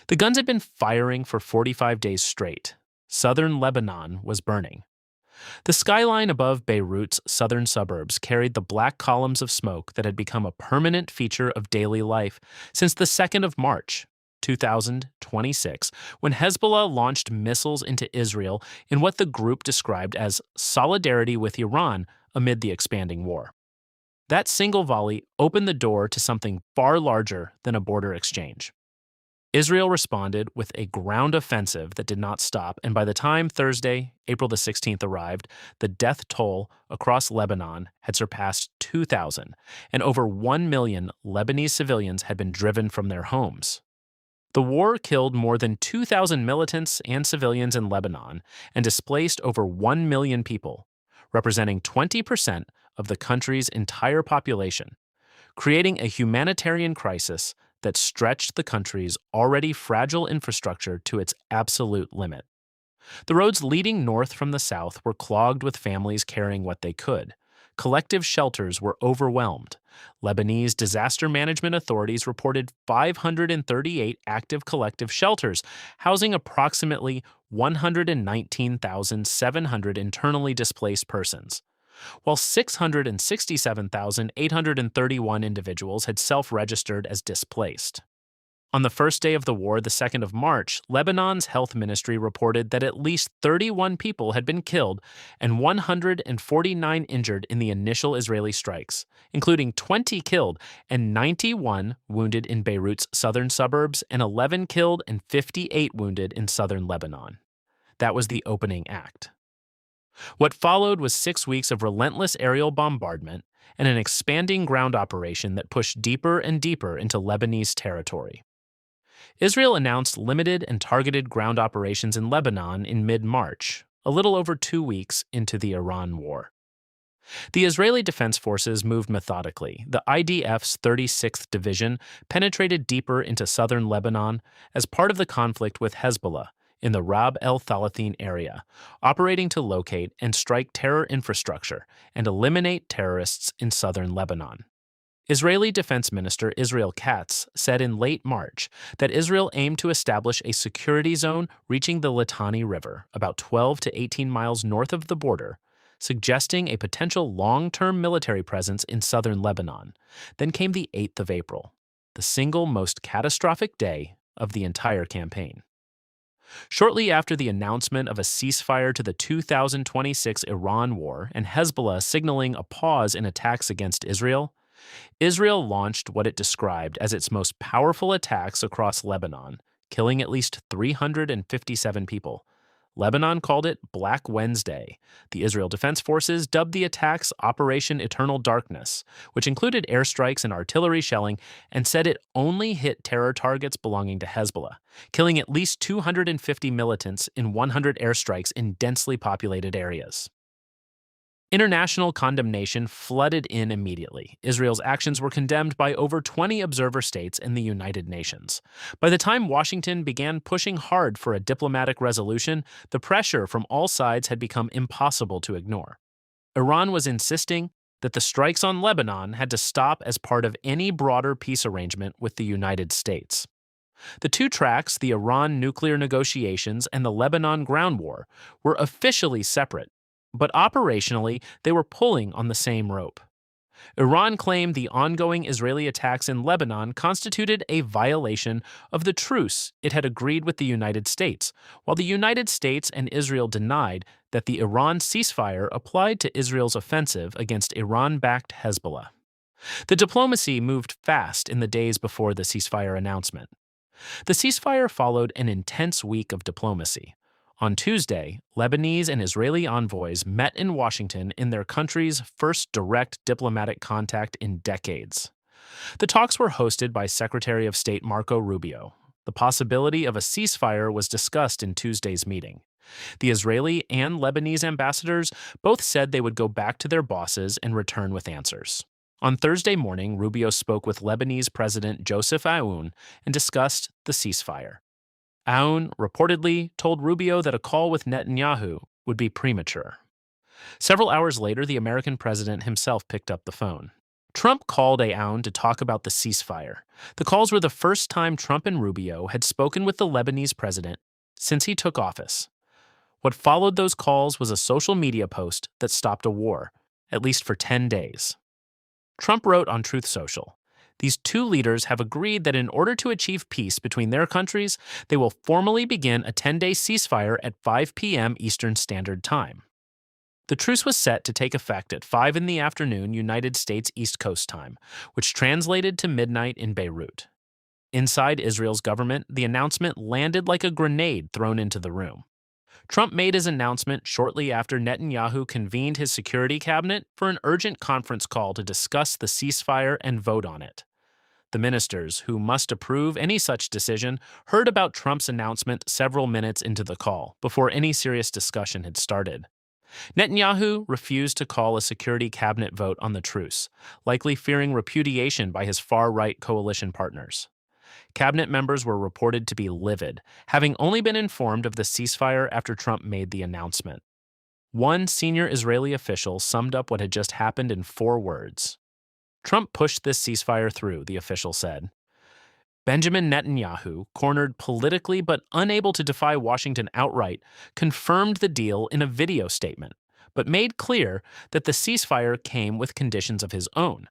The guns had been firing for 45 days straight. Southern Lebanon was burning. The skyline above Beirut's southern suburbs carried the black columns of smoke that had become a permanent feature of daily life since the 2nd of March, 2026, when Hezbollah launched missiles into Israel in what the group described as solidarity with Iran amid the expanding war. That single volley opened the door to something far larger than a border exchange. Israel responded with a ground offensive that did not stop, and by the time Thursday, April the 16th arrived, the death toll across Lebanon had surpassed 2,000, and over 1 million Lebanese civilians had been driven from their homes. The war killed more than 2,000 militants and civilians in Lebanon and displaced over 1 million people, representing 20% of the country's entire population, creating a humanitarian crisis that stretched the country's already fragile infrastructure to its absolute limit. The roads leading north from the south were clogged with families carrying what they could. Collective shelters were overwhelmed. Lebanese disaster management authorities reported 538 active collective shelters, housing approximately 119,700 internally displaced persons, while 667,831 individuals had self-registered as displaced. On the first day of the war, the 2nd of March, Lebanon's health ministry reported that at least 31 people had been killed and 149 injured in the initial Israeli strikes, including 20 killed and 91 wounded in Beirut's southern suburbs and 11 killed and 58 wounded in southern Lebanon. That was the opening act. What followed was 6 weeks of relentless aerial bombardment and an expanding ground operation that pushed deeper and deeper into Lebanese territory. Israel announced limited and targeted ground operations in Lebanon in mid-March, a little over 2 weeks into the Iran war. The Israeli Defense Forces moved methodically. The IDF's 36th Division penetrated deeper into southern Lebanon as part of the conflict with Hezbollah in the Rab el-Thalathin area, operating to locate and strike terror infrastructure and eliminate terrorists in southern Lebanon. Israeli Defense Minister Israel Katz said in late March that Israel aimed to establish a security zone reaching the Litani River, about 12 to 18 miles north of the border, suggesting a potential long-term military presence in southern Lebanon. Then came the 8th of April, the single most catastrophic day of the entire campaign. Shortly after the announcement of a ceasefire to the 2026 Iran war and Hezbollah signaling a pause in attacks against Israel, Israel launched what it described as its most powerful attacks across Lebanon, killing at least 357 people. Lebanon called it Black Wednesday. The Israel Defense Forces dubbed the attacks Operation Eternal Darkness, which included airstrikes and artillery shelling, and said it only hit terror targets belonging to Hezbollah, killing at least 250 militants in 100 airstrikes in densely populated areas. International condemnation flooded in immediately. Israel's actions were condemned by over 20 observer states and the United Nations. By the time Washington began pushing hard for a diplomatic resolution, the pressure from all sides had become impossible to ignore. Iran was insisting that the strikes on Lebanon had to stop as part of any broader peace arrangement with the United States. The two tracks, the Iran nuclear negotiations and the Lebanon ground war, were officially separate, but operationally, they were pulling on the same rope. Iran claimed the ongoing Israeli attacks in Lebanon constituted a violation of the truce it had agreed with the United States, while the United States and Israel denied that the Iran ceasefire applied to Israel's offensive against Iran-backed Hezbollah. The diplomacy moved fast in the days before the ceasefire announcement. The ceasefire followed an intense week of diplomacy. On Tuesday, Lebanese and Israeli envoys met in Washington in their country's first direct diplomatic contact in decades. The talks were hosted by Secretary of State Marco Rubio. The possibility of a ceasefire was discussed in Tuesday's meeting. The Israeli and Lebanese ambassadors both said they would go back to their bosses and return with answers. On Thursday morning, Rubio spoke with Lebanese President Joseph Aoun and discussed the ceasefire. Aoun reportedly told Rubio that a call with Netanyahu would be premature. Several hours later, the American president himself picked up the phone. Trump called Aoun to talk about the ceasefire. The calls were the first time Trump and Rubio had spoken with the Lebanese president since he took office. What followed those calls was a social media post that stopped a war, at least for 10 days. Trump wrote on Truth Social, "These two leaders have agreed that in order to achieve peace between their countries, they will formally begin a 10-day ceasefire at 5 p.m. Eastern Standard Time." The truce was set to take effect at 5 in the afternoon United States East Coast time, which translated to midnight in Beirut. Inside Israel's government, the announcement landed like a grenade thrown into the room. Trump made his announcement shortly after Netanyahu convened his security cabinet for an urgent conference call to discuss the ceasefire and vote on it. The ministers, who must approve any such decision, heard about Trump's announcement several minutes into the call, before any serious discussion had started. Netanyahu refused to call a security cabinet vote on the truce, likely fearing repudiation by his far-right coalition partners. Cabinet members were reported to be livid, having only been informed of the ceasefire after Trump made the announcement. One senior Israeli official summed up what had just happened in 4 words. "Trump pushed this ceasefire through," the official said. Benjamin Netanyahu, cornered politically but unable to defy Washington outright, confirmed the deal in a video statement, but made clear that the ceasefire came with conditions of his own.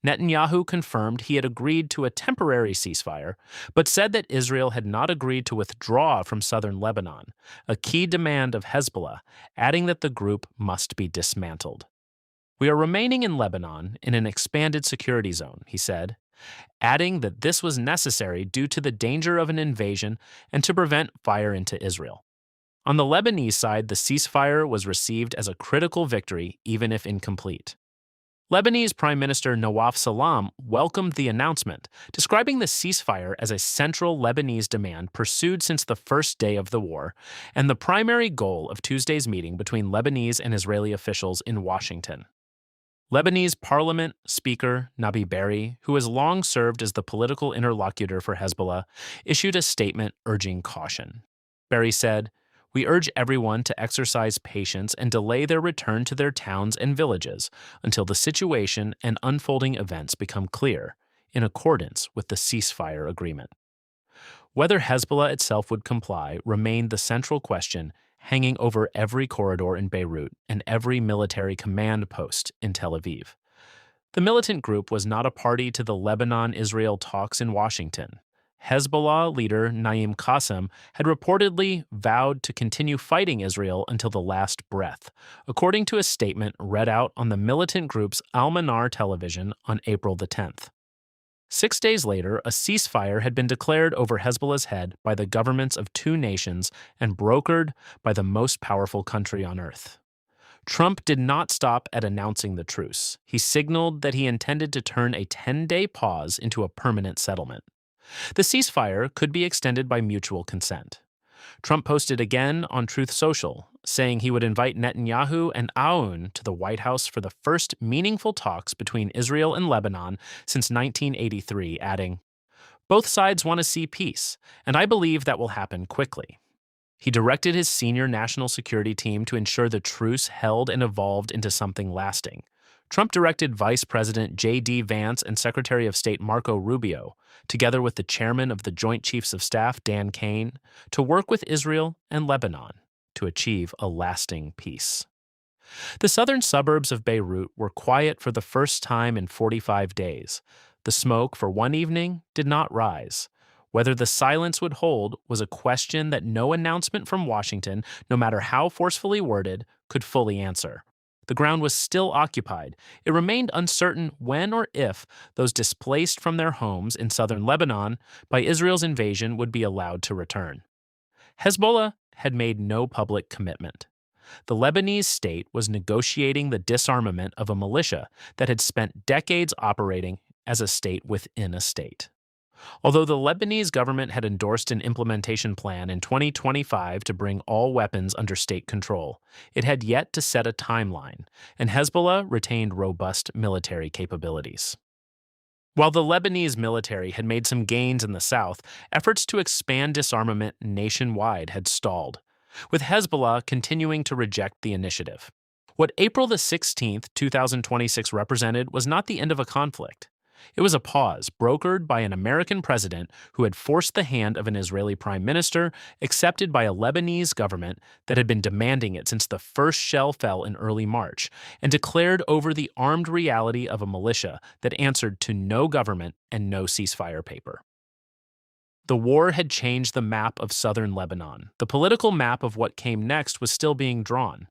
Netanyahu confirmed he had agreed to a temporary ceasefire, but said that Israel had not agreed to withdraw from southern Lebanon, a key demand of Hezbollah, adding that the group must be dismantled. "We are remaining in Lebanon in an expanded security zone," he said, adding that this was necessary due to the danger of an invasion and to prevent fire into Israel. On the Lebanese side, the ceasefire was received as a critical victory, even if incomplete. Lebanese Prime Minister Nawaf Salam welcomed the announcement, describing the ceasefire as a central Lebanese demand pursued since the first day of the war and the primary goal of Tuesday's meeting between Lebanese and Israeli officials in Washington. Lebanese Parliament Speaker Nabi Berri, who has long served as the political interlocutor for Hezbollah, issued a statement urging caution. Berri said, "We urge everyone to exercise patience and delay their return to their towns and villages until the situation and unfolding events become clear, in accordance with the ceasefire agreement." Whether Hezbollah itself would comply remained the central question, hanging over every corridor in Beirut and every military command post in Tel Aviv. The militant group was not a party to the Lebanon-Israel talks in Washington. Hezbollah leader Naim Qassem had reportedly vowed to continue fighting Israel until the last breath, according to a statement read out on the militant group's Al-Manar television on April the 10th. 6 days later, a ceasefire had been declared over Hezbollah's head by the governments of 2 nations and brokered by the most powerful country on earth. Trump did not stop at announcing the truce. He signaled that he intended to turn a 10-day pause into a permanent settlement. The ceasefire could be extended by mutual consent. Trump posted again on Truth Social, saying he would invite Netanyahu and Aoun to the White House for the first meaningful talks between Israel and Lebanon since 1983, adding, "Both sides want to see peace, and I believe that will happen quickly." He directed his senior national security team to ensure the truce held and evolved into something lasting. Trump directed Vice President JD Vance and Secretary of State Marco Rubio, together with the chairman of the Joint Chiefs of Staff Dan Caine, to work with Israel and Lebanon to achieve a lasting peace. The southern suburbs of Beirut were quiet for the first time in 45 days. The smoke for one evening did not rise. Whether the silence would hold was a question that no announcement from Washington, no matter how forcefully worded, could fully answer. The ground was still occupied. It remained uncertain when or if those displaced from their homes in southern Lebanon by Israel's invasion would be allowed to return. Hezbollah had made no public commitment. The Lebanese state was negotiating the disarmament of a militia that had spent decades operating as a state within a state. Although the Lebanese government had endorsed an implementation plan in 2025 to bring all weapons under state control, it had yet to set a timeline, and Hezbollah retained robust military capabilities. While the Lebanese military had made some gains in the south, efforts to expand disarmament nationwide had stalled, with Hezbollah continuing to reject the initiative. What April the 16th, 2026 represented was not the end of a conflict. It was a pause brokered by an American president who had forced the hand of an Israeli prime minister, accepted by a Lebanese government that had been demanding it since the first shell fell in early March, and declared over the armed reality of a militia that answered to no government and no ceasefire paper. The war had changed the map of southern Lebanon. The political map of what came next was still being drawn.